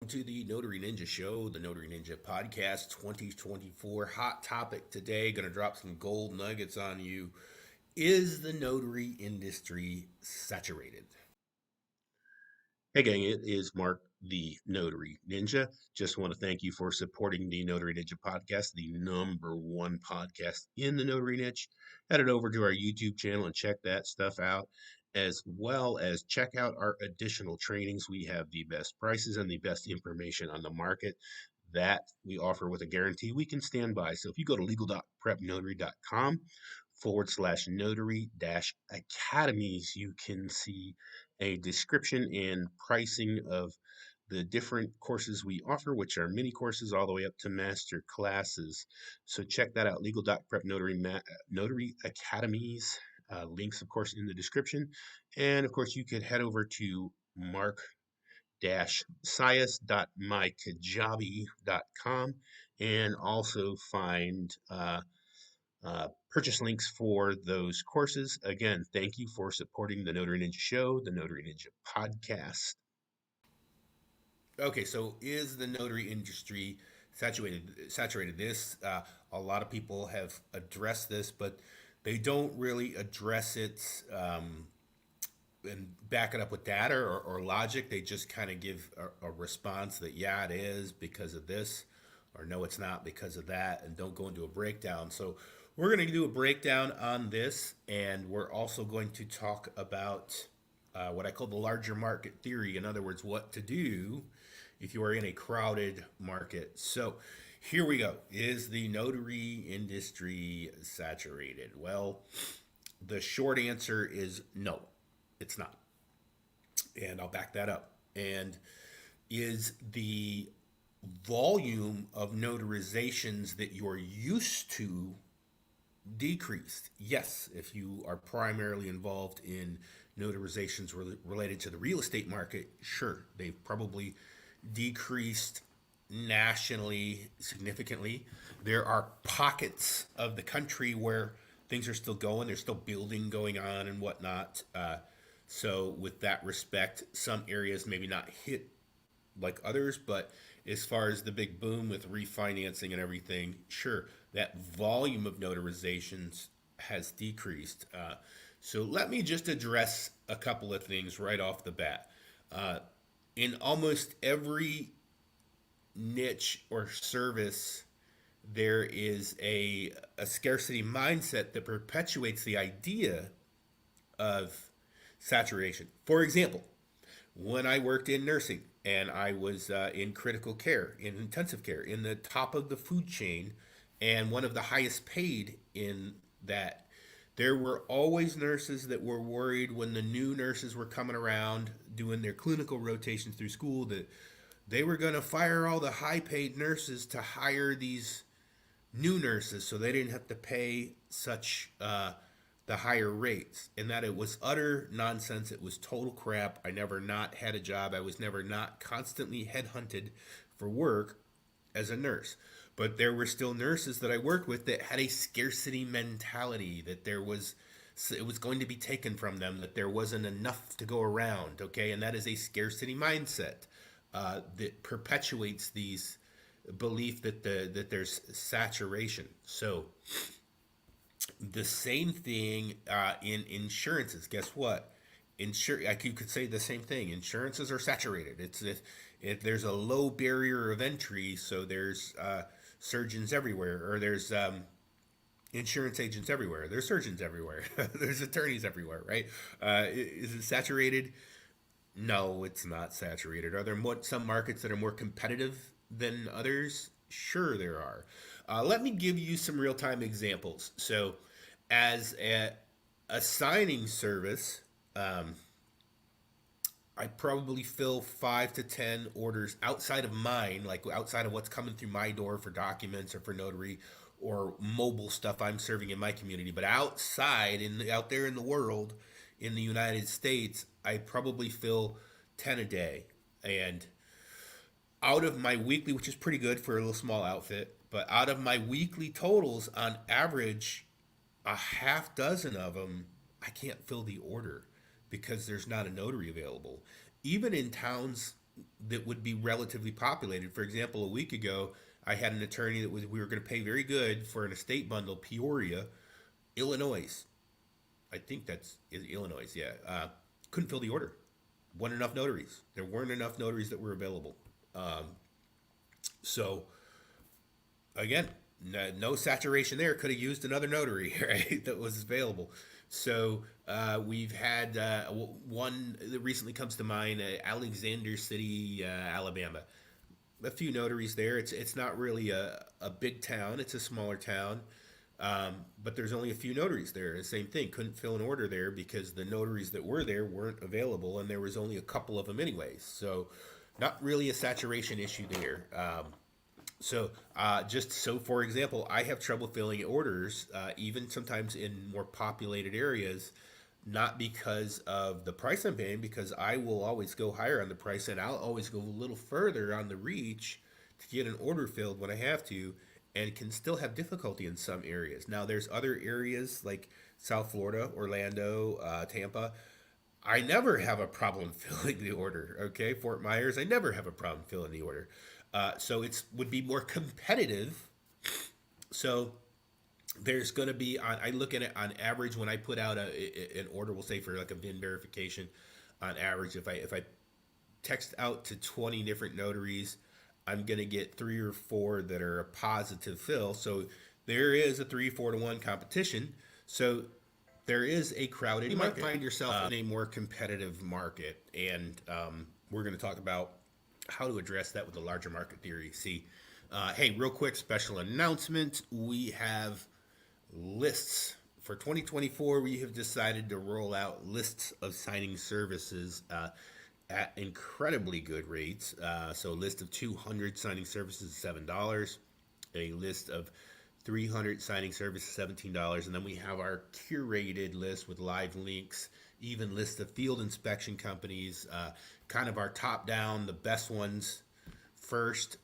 to the Notary Ninja Show, the Notary Ninja Podcast 2024. Hot topic today, going to drop some gold nuggets on you. Is the notary industry saturated? Hey, gang, it is Mark, the Notary Ninja. Just want to thank you for supporting the Notary Ninja Podcast, the number one podcast in the notary niche. Head over to our YouTube channel and check that stuff out, as well as check out our additional trainings. We have the best prices and the best information on the market that we offer with a guarantee we can stand by. So if you go to legal.prepnotary.com/notary dash academies, you can see a description and pricing of the different courses we offer, which are mini courses all the way up to master classes. So check that out, legal.prepnotary academies. Links, of course, in the description. And of course, you could head over to mark-sias.mykajabi.com and also find purchase links for those courses. Again, thank you for supporting the Notary Ninja Show, the Notary Ninja Podcast. Okay, so is the notary industry saturated? A lot of people have addressed this, but they don't really address it and back it up with data or logic. They just kind of give a response that, yeah, it is because of this, or no, it's not because of that, and don't go into a breakdown. So we're going to do a breakdown on this, and we're also going to talk about what I call the larger market theory. In other words, what to do if you are in a crowded market. So here we go. Is the notary industry saturated? Well, the short answer is no, it's not. And I'll back that up. And is the volume of notarizations that you're used to decreased? Yes, if you are primarily involved in notarizations related to the real estate market, sure, they've probably decreased nationally significantly. There are pockets of the country where things are still going, there's still building going on and whatnot. So, with that respect, some areas maybe not hit like others, but as far as the big boom with refinancing and everything, sure, that volume of notarizations has decreased. So let me just address a couple of things right off the bat. In almost every niche or service, there is a scarcity mindset that perpetuates the idea of saturation. For example, when I worked in nursing and I was in critical care, in intensive care, in the top of the food chain, and one of the highest paid in that, there were always nurses that were worried when the new nurses were coming around doing their clinical rotations through school that they were going to fire all the high paid nurses to hire these new nurses so they didn't have to pay such the higher rates, and that it was utter nonsense. It was total crap. I never not had a job. I was never not constantly headhunted for work as a nurse. But there were still nurses that I worked with that had a scarcity mentality, that it was going to be taken from them, that there wasn't enough to go around, okay? And that is a scarcity mindset that perpetuates these belief that there's saturation. So the same thing in insurances. Guess what? Like you could say the same thing. Insurances are saturated. It's if there's a low barrier of entry, so there's surgeons everywhere, or there's insurance agents everywhere. There's surgeons everywhere. There's attorneys everywhere, right? Is it saturated? No, it's not saturated. Are there some markets that are more competitive than others? Sure, there are. Let me give you some real time examples. So, as a signing service, I probably fill 5 to 10 orders outside of mine, like outside of what's coming through my door for documents or for notary or mobile stuff I'm serving in my community. But out there in the world, in the United States, I probably fill 10 a day. And out of my weekly, which is pretty good for a little small outfit, but out of my weekly totals, on average, a half dozen of them, I can't fill the order because there's not a notary available. Even in towns that would be relatively populated. For example, a week ago, I had an attorney that we were going to pay very good for an estate bundle, Peoria, Illinois. I think that's Illinois. Yeah, couldn't fill the order. Wasn't enough notaries. There weren't enough notaries that were available. So again, no saturation there. Could have used another notary, right? That was available. So we've had one that recently comes to mind, Alexander City, Alabama. A few notaries there. It's not really a big town. It's a smaller town. But there's only a few notaries there. The same thing. Couldn't fill an order there because the notaries that were there weren't available, and there was only a couple of them anyways. So not really a saturation issue there. Just so, for example, I have trouble filling orders, even sometimes in more populated areas, not because of the price I'm paying, because I will always go higher on the price and I'll always go a little further on the reach to get an order filled when I have to, and can still have difficulty in some areas. Now, there's other areas like South Florida, Orlando, Tampa. I never have a problem filling the order. Okay, Fort Myers, I never have a problem filling the order. So it would be more competitive. So there's going to be, I look at it on average when I put out an order, we'll say for like a VIN verification, on average, if I text out to 20 different notaries, I'm going to get 3 or 4 that are a positive fill. So there is a 3-4 to 1 competition. So there is a crowded market. You might find yourself in a more competitive market, and we're going to talk about how to address that with the larger market theory. See, hey, real quick special announcement. We have lists. For 2024, we have decided to roll out lists of signing services at incredibly good rates. So a list of 200 signing services is $7. A list of 300 signing services, $17. And then we have our curated list with live links, even list of field inspection companies, kind of our top down, the best ones first.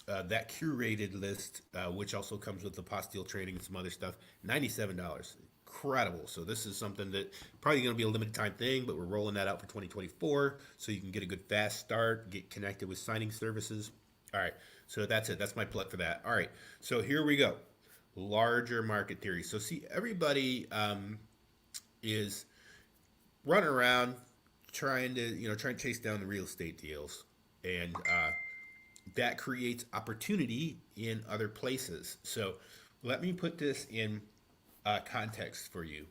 That curated list, which also comes with the apostille training and some other stuff, $97. Incredible. So this is something that probably going to be a limited time thing, but we're rolling that out for 2024 so you can get a good fast start, get connected with signing services. All right, so that's it. That's my plug for that. All right, so here we go. Larger market theory. So see, everybody is running around trying to chase down the real estate deals, and that creates opportunity in other places. So let me put this in context for you.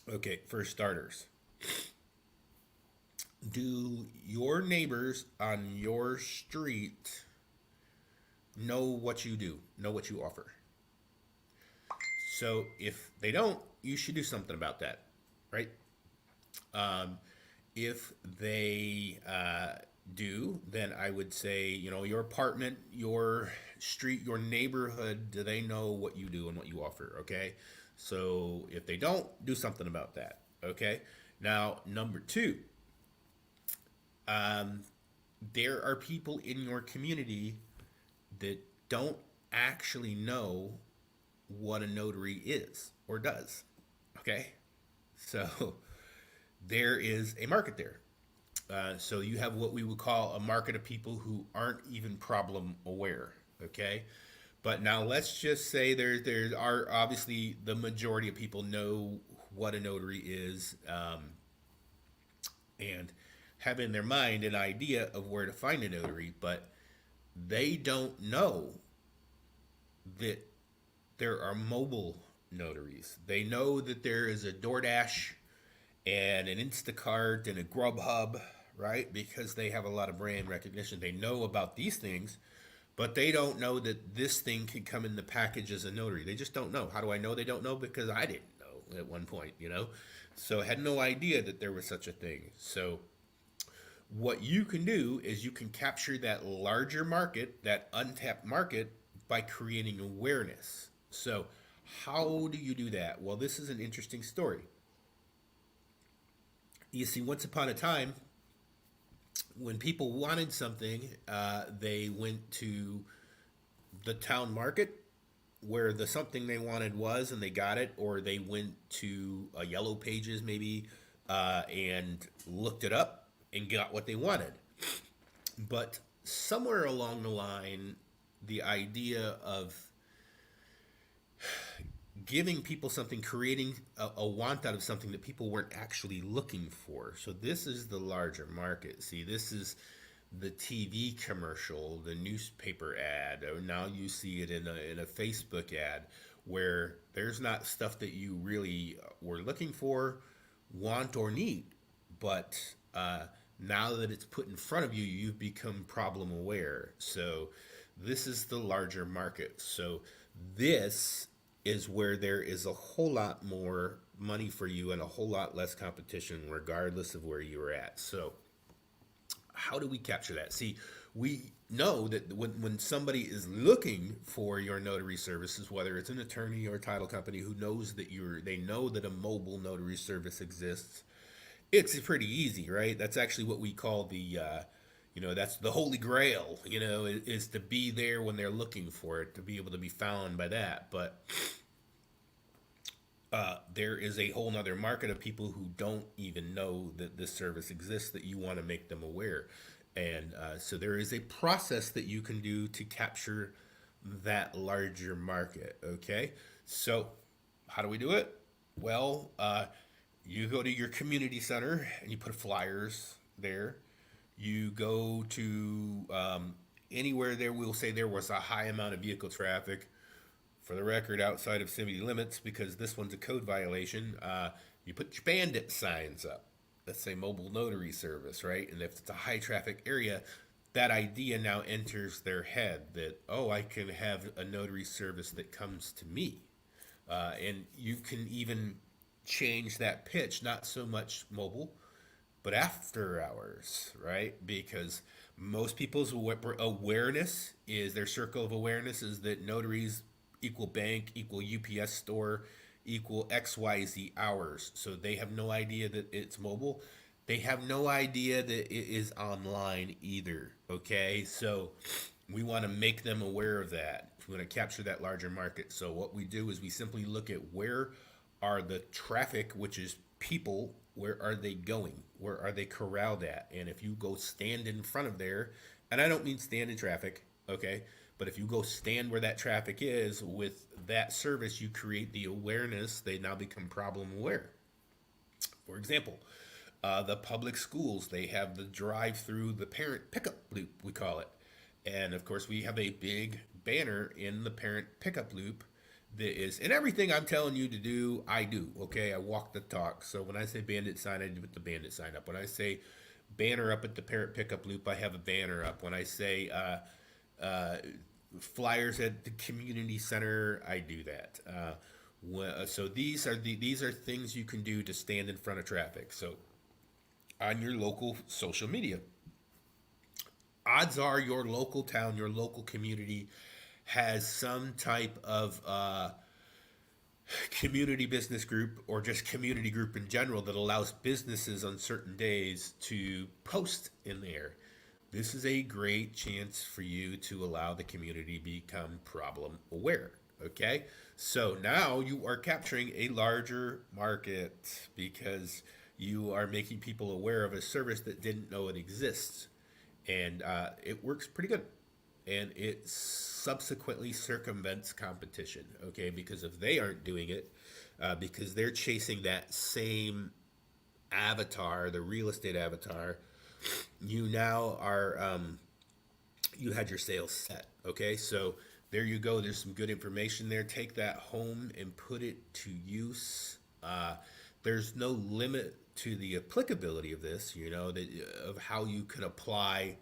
Okay, for starters, do your neighbors on your street know what you do, know what you offer? So if they don't, you should do something about that, right? If they do, then I would say, your apartment, your street, your neighborhood, do they know what you do and what you offer? Okay. So if they don't, do something about that. Okay. Now, number 2, there are people in your community that don't actually know what a notary is or does. Okay. So there is a market there. So you have what we would call a market of people who aren't even problem aware, okay? But now let's just say there are obviously the majority of people know what a notary is, and have in their mind an idea of where to find a notary, but they don't know that there are mobile notaries. They know that there is a DoorDash and an Instacart and a Grubhub, right? Because they have a lot of brand recognition. They know about these things, but they don't know that this thing can come in the package as a notary. They just don't know. How do I know they don't know? Because I didn't know at one point, So I had no idea that there was such a thing. So what you can do is you can capture that larger market, that untapped market, by creating awareness. So how do you do that? Well, this is an interesting story. You see, once upon a time, when people wanted something, they went to the town market where the something they wanted was, and they got it, or they went to Yellow Pages maybe and looked it up and got what they wanted. But somewhere along the line, the idea of giving people something, creating a want out of something that people weren't actually looking for. So this is the larger market. See, this is the TV commercial, the newspaper ad, or now you see it in a Facebook ad where there's not stuff that you really were looking for, want, or need. But now that it's put in front of you, you've become problem aware. So this is the larger market. So this is where there is a whole lot more money for you and a whole lot less competition, regardless of where you're at. So how do we capture that? See, we know that when somebody is looking for your notary services, whether it's an attorney or a title company who knows that they know that a mobile notary service exists, it's pretty easy, right? That's actually what we call that's the holy grail, is to be there when they're looking for it, to be able to be found by that. But there is a whole nother market of people who don't even know that this service exists, that you want to make them aware. And so there is a process that you can do to capture that larger market. Okay. So how do we do it? Well, you go to your community center and you put flyers there. You go to anywhere there, we'll say there was a high amount of vehicle traffic. For the record, outside of city limits, because this one's a code violation, you put your bandit signs up. Let's say mobile notary service, right? And if it's a high traffic area, that idea now enters their head that, oh, I can have a notary service that comes to me. And you can even change that pitch, not so much mobile, but after hours, right? Because most people's awareness is, their circle of awareness is that notaries equal bank, equal UPS store, equal XYZ hours. So they have no idea that it's mobile. They have no idea that it is online either. Okay. So we want to make them aware of that. We want to capture that larger market. So what we do is we simply look at where are the traffic, which is people, where are they going? Where are they corralled at? And if you go stand in front of there, and I don't mean stand in traffic, okay? But if you go stand where that traffic is with that service, you create the awareness. They now become problem aware. For example, the public schools, they have the drive-through, the parent pickup loop, we call it. And of course, we have a big banner in the parent pickup loop that is, and everything I'm telling you to do, I do. Okay, I walk the talk. So when I say bandit sign, I put the bandit sign up. When I say banner up at the parent pickup loop, I have a banner up. When I say flyers at the community center, I do that. So these are things you can do to stand in front of traffic. So on your local social media, odds are your local town, your local community has some type of community business group, or just community group in general, that allows businesses on certain days to post in there. This is a great chance for you to allow the community to become problem aware. Okay, so now you are capturing a larger market because you are making people aware of a service that didn't know it exists, and it works pretty good. And it subsequently circumvents competition, okay? Because if they aren't doing it, because they're chasing that same avatar, the real estate avatar, you now are, you had your sales set, okay? So there you go. There's some good information there. Take that home and put it to use. There's no limit to the applicability of this, of how you can apply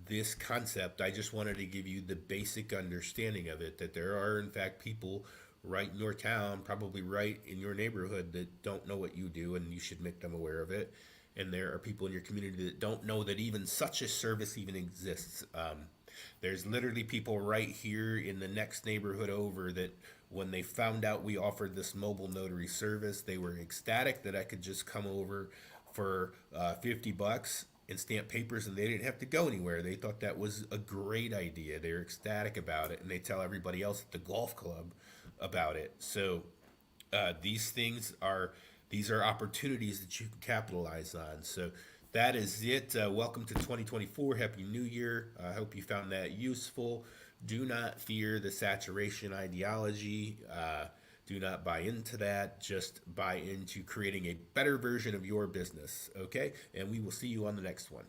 this concept. I just wanted to give you the basic understanding of it, that there are in fact people right in your town, probably right in your neighborhood, that don't know what you do, and you should make them aware of it. And there are people in your community that don't know that even such a service even exists. There's literally people right here in the next neighborhood over that when they found out we offered this mobile notary service, they were ecstatic that I could just come over for $50 and stamp papers, and they didn't have to go anywhere. They thought that was a great idea. They're ecstatic about it, and they tell everybody else at the golf club about it. So these are opportunities that you can capitalize on. So That is it. Welcome to 2024. Happy New Year. I hope you found that useful. Do not fear the saturation ideology. Do not buy into that. Just buy into creating a better version of your business. Okay? And we will see you on the next one.